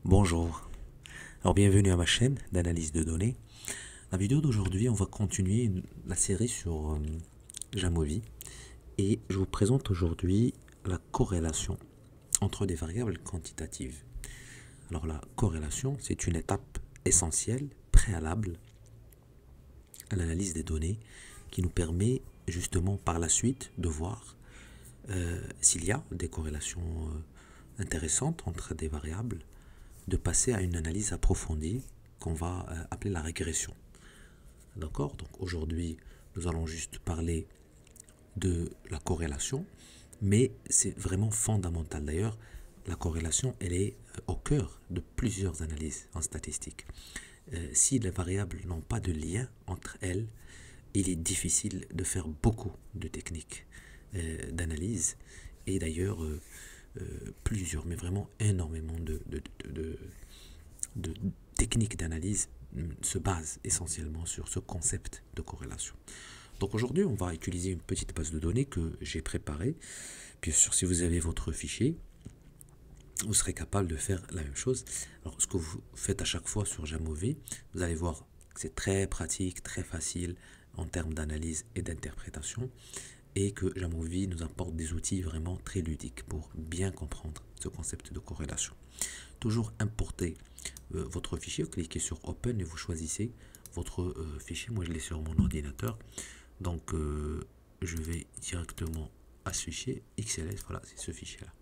Bonjour, alors bienvenue à ma chaîne d'analyse de données. La vidéo d'aujourd'hui, on va continuer la série sur Jamovi et je vous présente aujourd'hui la corrélation entre des variables quantitatives. Alors la corrélation, c'est une étape essentielle, préalable à l'analyse des données qui nous permet justement par la suite de voir s'il y a des corrélations intéressantes entre des variables, de passer à une analyse approfondie qu'on va appeler la régression. D'accord? Donc aujourd'hui, nous allons juste parler de la corrélation, mais c'est vraiment fondamental. D'ailleurs, la corrélation, elle est au cœur de plusieurs analyses en statistique. Si les variables n'ont pas de lien entre elles, il est difficile de faire beaucoup de techniques d'analyse. Et d'ailleurs, plusieurs, mais vraiment énormément de techniques d'analyse se basent essentiellement sur ce concept de corrélation. Donc aujourd'hui, on va utiliser une petite base de données que j'ai préparée. Bien sûr, si vous avez votre fichier, vous serez capable de faire la même chose. Alors, ce que vous faites à chaque fois sur Jamovi, vous allez voir que c'est très pratique, très facile en termes d'analyse et d'interprétation, et que Jamovi nous apporte des outils vraiment très ludiques pour bien comprendre ce concept de corrélation. Toujours importer votre fichier, cliquez sur Open et vous choisissez votre fichier. Moi, je l'ai sur mon ordinateur, donc je vais directement à ce fichier XLS. Voilà, c'est ce fichier-là.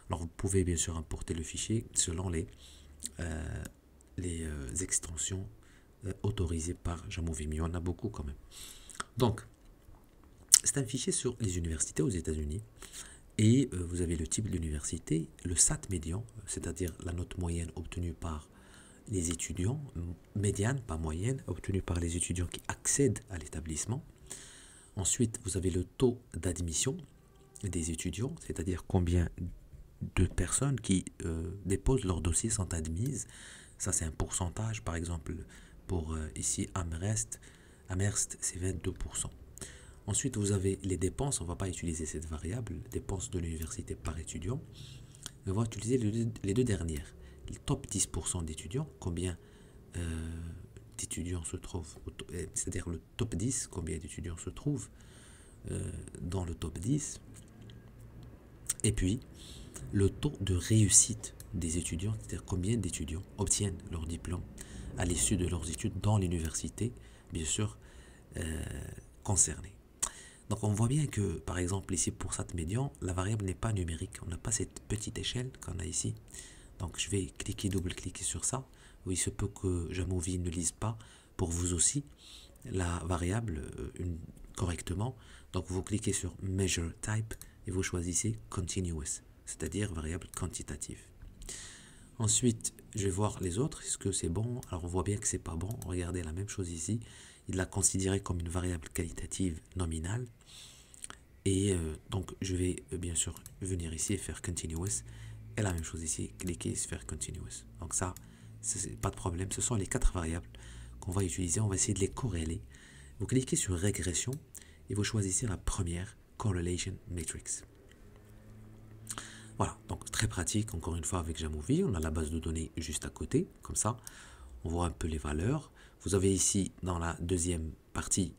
Alors, vous pouvez bien sûr importer le fichier selon les extensions autorisées par Jamovi. Mais il y en a beaucoup quand même. Donc, c'est un fichier sur les universités aux États-Unis. Et vous avez le type de l'université, le SAT médian, c'est-à-dire la note moyenne obtenue par les étudiants, médiane, pas moyenne, obtenue par les étudiants qui accèdent à l'établissement. Ensuite, vous avez le taux d'admission des étudiants, c'est-à-dire combien de personnes qui déposent leur dossier sont admises. Ça, c'est un pourcentage. Par exemple, pour ici, Amherst, c'est 22%. Ensuite, vous avez les dépenses. On ne va pas utiliser cette variable, dépenses de l'université par étudiant. On va utiliser les deux dernières. Le top 10% d'étudiants, combien d'étudiants se trouvent, c'est-à-dire le top 10, combien d'étudiants se trouvent dans le top 10. Et puis, le taux de réussite des étudiants, c'est-à-dire combien d'étudiants obtiennent leur diplôme à l'issue de leurs études dans l'université, bien sûr, concernée. Donc on voit bien que, par exemple, ici pour SAT médian, la variable n'est pas numérique. On n'a pas cette petite échelle qu'on a ici. Donc je vais cliquer, double-cliquer sur ça. Oui, il se peut que Jamovi ne lise pas pour vous aussi la variable correctement. Donc vous cliquez sur Measure Type et vous choisissez Continuous, c'est-à-dire variable quantitative. Ensuite, je vais voir les autres. Est-ce que c'est bon? Alors on voit bien que c'est pas bon. Regardez la même chose ici. Il l'a considéré comme une variable qualitative nominale. Et donc je vais bien sûr venir ici et faire Continuous. Et la même chose ici, cliquer sur faire Continuous. Donc ça, c'est pas de problème. Ce sont les 4 variables qu'on va utiliser. On va essayer de les corréler. Vous cliquez sur Régression et vous choisissez la première, Correlation Matrix. Voilà, donc très pratique, encore une fois avec Jamovi. On a la base de données juste à côté, comme ça. On voit un peu les valeurs. Vous avez ici, dans la deuxième partie,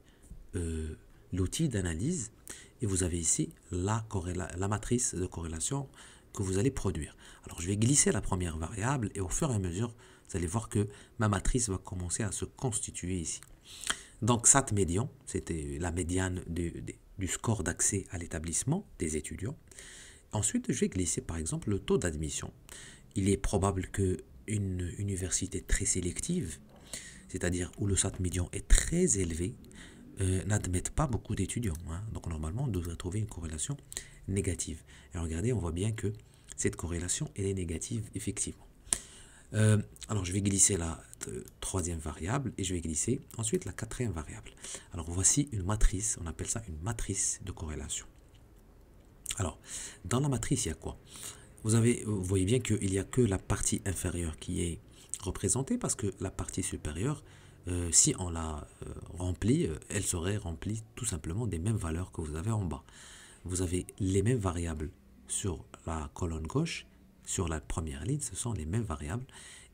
l'outil d'analyse. Et vous avez ici la matrice de corrélation que vous allez produire. Alors, je vais glisser la première variable et au fur et à mesure, vous allez voir que ma matrice va commencer à se constituer ici. Donc, SAT médian, c'était la médiane du score d'accès à l'établissement des étudiants. Ensuite, je vais glisser par exemple le taux d'admission. Il est probable qu'une université très sélective, c'est-à-dire où le SAT médian est très élevé, n'admette pas beaucoup d'étudiants. Donc normalement, on devrait trouver une corrélation négative. Et regardez, on voit bien que cette corrélation, elle est négative, effectivement. Alors, je vais glisser la troisième variable et je vais glisser ensuite la quatrième variable. Alors, voici une matrice, on appelle ça une matrice de corrélation. Alors, dans la matrice, il y a quoi? Vous voyez bien qu'il n'y a que la partie inférieure qui est représentée parce que la partie supérieure, si on la remplit, elle serait remplie tout simplement des mêmes valeurs que vous avez en bas. Vous avez les mêmes variables sur la colonne gauche, sur la première ligne, ce sont les mêmes variables.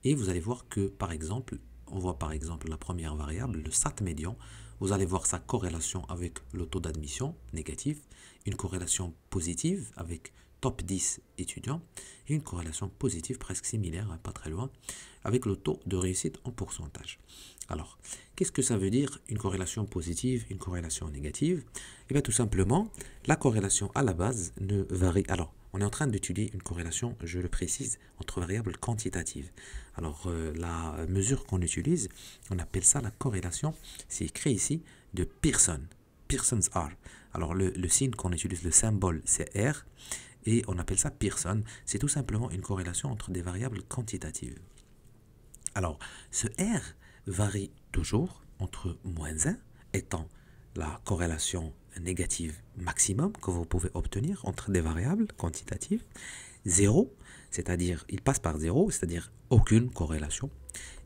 Et vous allez voir que, par exemple, on voit par exemple la première variable, le SAT médian. Vous allez voir sa corrélation avec le taux d'admission négatif, une corrélation positive avec top 10 étudiants et une corrélation positive presque similaire, pas très loin, avec le taux de réussite en pourcentage. Alors, qu'est-ce que ça veut dire une corrélation positive, une corrélation négative? Eh bien, tout simplement, la corrélation à la base ne varie. Alors, on est en train d'étudier une corrélation, je le précise, entre variables quantitatives. Alors, la mesure qu'on utilise, on appelle ça la corrélation, c'est écrit ici, de Pearson. Pearson's R. Alors, le signe qu'on utilise, le symbole, c'est R, et on appelle ça Pearson. C'est tout simplement une corrélation entre des variables quantitatives. Alors, ce R varie toujours entre -1 étant la corrélation négative maximum que vous pouvez obtenir entre des variables quantitatives, 0, c'est-à-dire il passe par 0, c'est-à-dire aucune corrélation,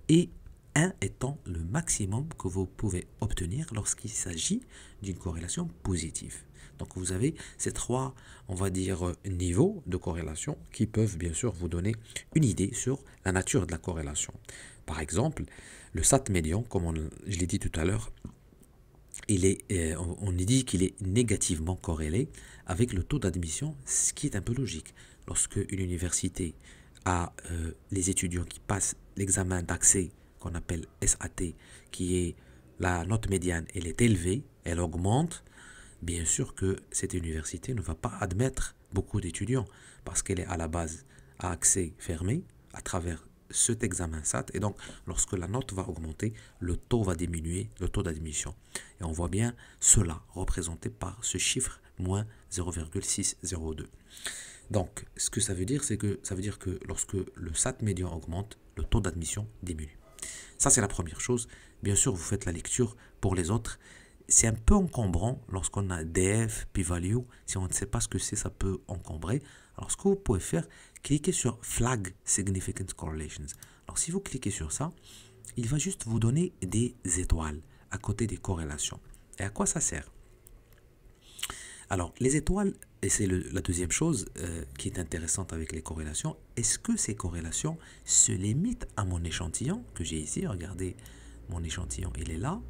et 1 étant le maximum que vous pouvez obtenir lorsqu'il s'agit d'une corrélation positive. Donc vous avez ces trois, on va dire, niveaux de corrélation qui peuvent bien sûr vous donner une idée sur la nature de la corrélation. Par exemple, le SAT médian, comme je l'ai dit tout à l'heure, on dit qu'il est négativement corrélé avec le taux d'admission, ce qui est un peu logique. Lorsque une université a les étudiants qui passent l'examen d'accès qu'on appelle SAT, qui est la note médiane, elle est élevée, elle augmente, bien sûr que cette université ne va pas admettre beaucoup d'étudiants parce qu'elle est à la base à accès fermé à travers cet examen SAT, et donc lorsque la note va augmenter, le taux va diminuer, le taux d'admission. Et on voit bien cela représenté par ce chiffre moins 0,602. Donc ce que ça veut dire, c'est que ça veut dire que lorsque le SAT médian augmente, le taux d'admission diminue. Ça, c'est la première chose. Bien sûr, vous faites la lecture pour les autres. C'est un peu encombrant lorsqu'on a DF, p-value. Si on ne sait pas ce que c'est, ça peut encombrer. Alors, ce que vous pouvez faire, cliquez sur Flag Significant Correlations. Alors, si vous cliquez sur ça, il va juste vous donner des étoiles à côté des corrélations. Et à quoi ça sert? Alors, les étoiles, et c'est la deuxième chose qui est intéressante avec les corrélations, est-ce que ces corrélations se limitent à mon échantillon que j'ai ici? Regardez, mon échantillon, il est là.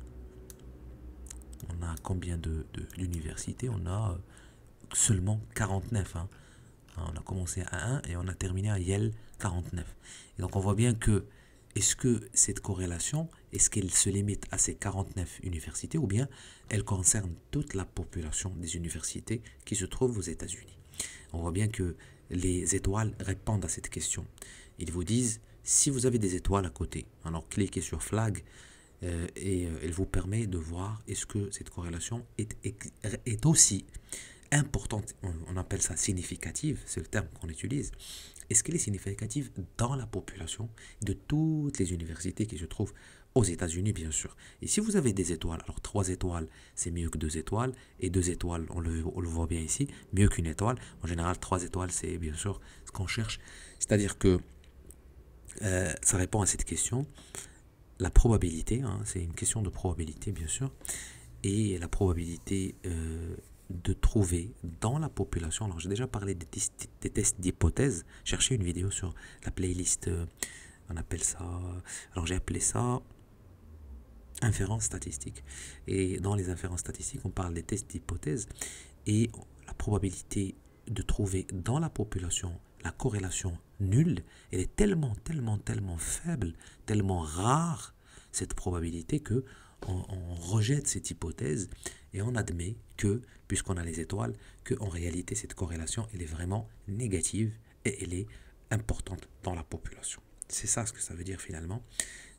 On a combien d'universités? On a seulement 49. Hein. On a commencé à 1 et on a terminé à Yale 49. Et donc on voit bien que, est-ce que cette corrélation, est-ce qu'elle se limite à ces 49 universités ou bien elle concerne toute la population des universités qui se trouvent aux États-Unis? On voit bien que les étoiles répondent à cette question. Ils vous disent, si vous avez des étoiles à côté, alors cliquez sur Flag, et elle vous permet de voir est-ce que cette corrélation est aussi importante, on appelle ça significative, c'est le terme qu'on utilise. Est-ce qu'elle est significative dans la population de toutes les universités qui se trouvent aux États-Unis, bien sûr. Et si vous avez des étoiles, alors 3 étoiles, c'est mieux que 2 étoiles, et 2 étoiles, on le voit bien ici, mieux qu'une étoile. En général, 3 étoiles, c'est bien sûr ce qu'on cherche. C'est-à-dire que ça répond à cette question. La probabilité, hein, c'est une question de probabilité bien sûr, et la probabilité de trouver dans la population, alors j'ai déjà parlé des tests d'hypothèse, cherchez une vidéo sur la playlist, on appelle ça, alors j'ai appelé ça inférence statistique, et dans les inférences statistiques on parle des tests d'hypothèse, et la probabilité de trouver dans la population la corrélation nulle, elle est tellement faible, tellement rare cette probabilité que on rejette cette hypothèse et on admet que, puisqu'on a les étoiles, qu'en réalité cette corrélation elle est vraiment négative et elle est importante dans la population. C'est ça ce que ça veut dire finalement.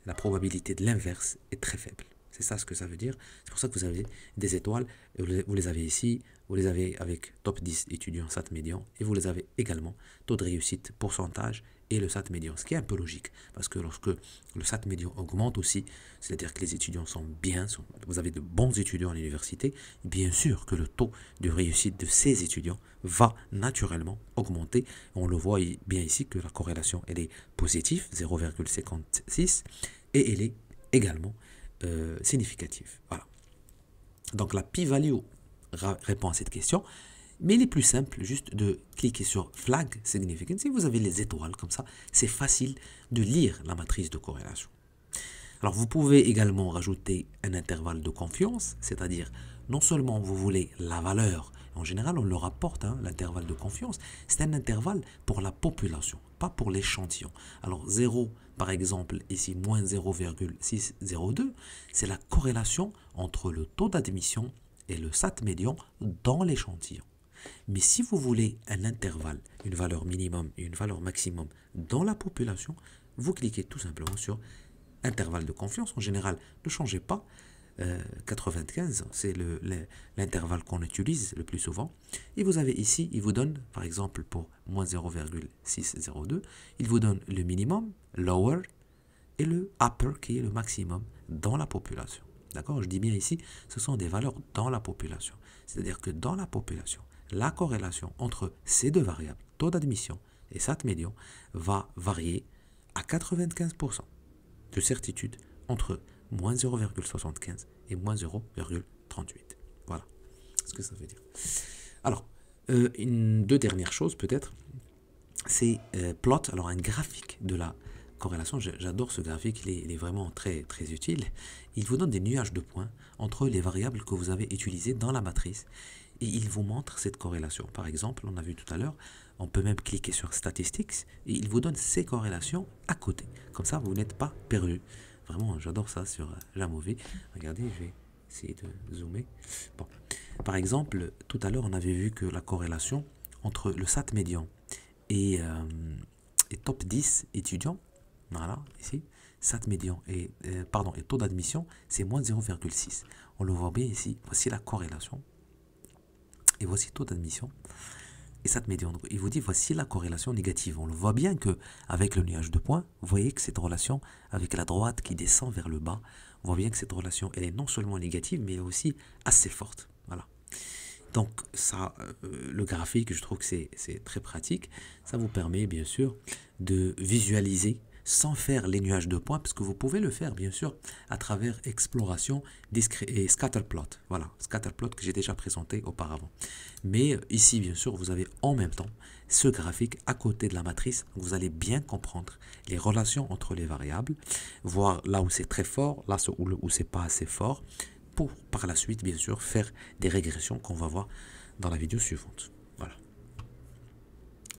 La probabilité de l'inverse est très faible. C'est ça ce que ça veut dire. C'est pour ça que vous avez des étoiles, vous les avez ici, vous les avez avec top 10 étudiants SAT médian, et vous les avez également taux de réussite, pourcentage, et le SAT médian. Ce qui est un peu logique, parce que lorsque le SAT médian augmente aussi, c'est-à-dire que les étudiants sont bien, vous avez de bons étudiants à l'université, bien sûr que le taux de réussite de ces étudiants va naturellement augmenter. On le voit bien ici que la corrélation elle est positive, 0,56, et elle est également significative. Voilà. Donc la p-value répond à cette question. Mais il est plus simple juste de cliquer sur Flag Significance et vous avez les étoiles comme ça. C'est facile de lire la matrice de corrélation. Alors vous pouvez également rajouter un intervalle de confiance, c'est-à-dire non seulement vous voulez la valeur, en général on le rapporte, hein, l'intervalle de confiance, c'est un intervalle pour la population, pas pour l'échantillon. Alors 0 par exemple ici moins 0,602, c'est la corrélation entre le taux d'admission et le SAT médian dans l'échantillon. Mais si vous voulez un intervalle, une valeur minimum et une valeur maximum dans la population, vous cliquez tout simplement sur intervalle de confiance. En général, ne changez pas. 95, c'est l'intervalle qu'on utilise le plus souvent. Et vous avez ici, il vous donne, par exemple, pour moins 0,602, il vous donne le minimum, lower, et le upper, qui est le maximum dans la population. D'accord? Je dis bien ici, ce sont des valeurs dans la population. C'est-à-dire que dans la population, la corrélation entre ces deux variables, taux d'admission et SAT médian, va varier à 95% de certitude entre moins 0,75 et moins 0,38. Voilà ce que ça veut dire. Alors, deux dernières choses peut-être, c'est plot, alors un graphique de la corrélation. J'adore ce graphique, il est vraiment très, très utile. Il vous donne des nuages de points entre les variables que vous avez utilisées dans la matrice et il vous montre cette corrélation. Par exemple, on a vu tout à l'heure, on peut même cliquer sur Statistics et il vous donne ces corrélations à côté. Comme ça, vous n'êtes pas perdu. Vraiment, j'adore ça sur Jamovi. Regardez, je vais essayer de zoomer. Bon. Par exemple, tout à l'heure, on avait vu que la corrélation entre le SAT médian et top 10 étudiants, voilà, ici, SAT médian et taux d'admission, c'est moins 0,6. On le voit bien ici. Voici la corrélation. Et voici taux d'admission. Et SAT médian. Donc, il vous dit voici la corrélation négative. On le voit bien que avec le nuage de points, vous voyez que cette relation avec la droite qui descend vers le bas, on voit bien que cette relation elle est non seulement négative mais aussi assez forte. Voilà. Donc ça, le graphique, je trouve que c'est très pratique. Ça vous permet bien sûr de visualiser sans faire les nuages de points, parce que vous pouvez le faire bien sûr à travers exploration et scatterplot. Voilà, scatterplot que j'ai déjà présenté auparavant. Mais ici bien sûr vous avez en même temps ce graphique à côté de la matrice. Vous allez bien comprendre les relations entre les variables, voir là où c'est très fort, là où c'est pas assez fort, pour par la suite bien sûr faire des régressions qu'on va voir dans la vidéo suivante.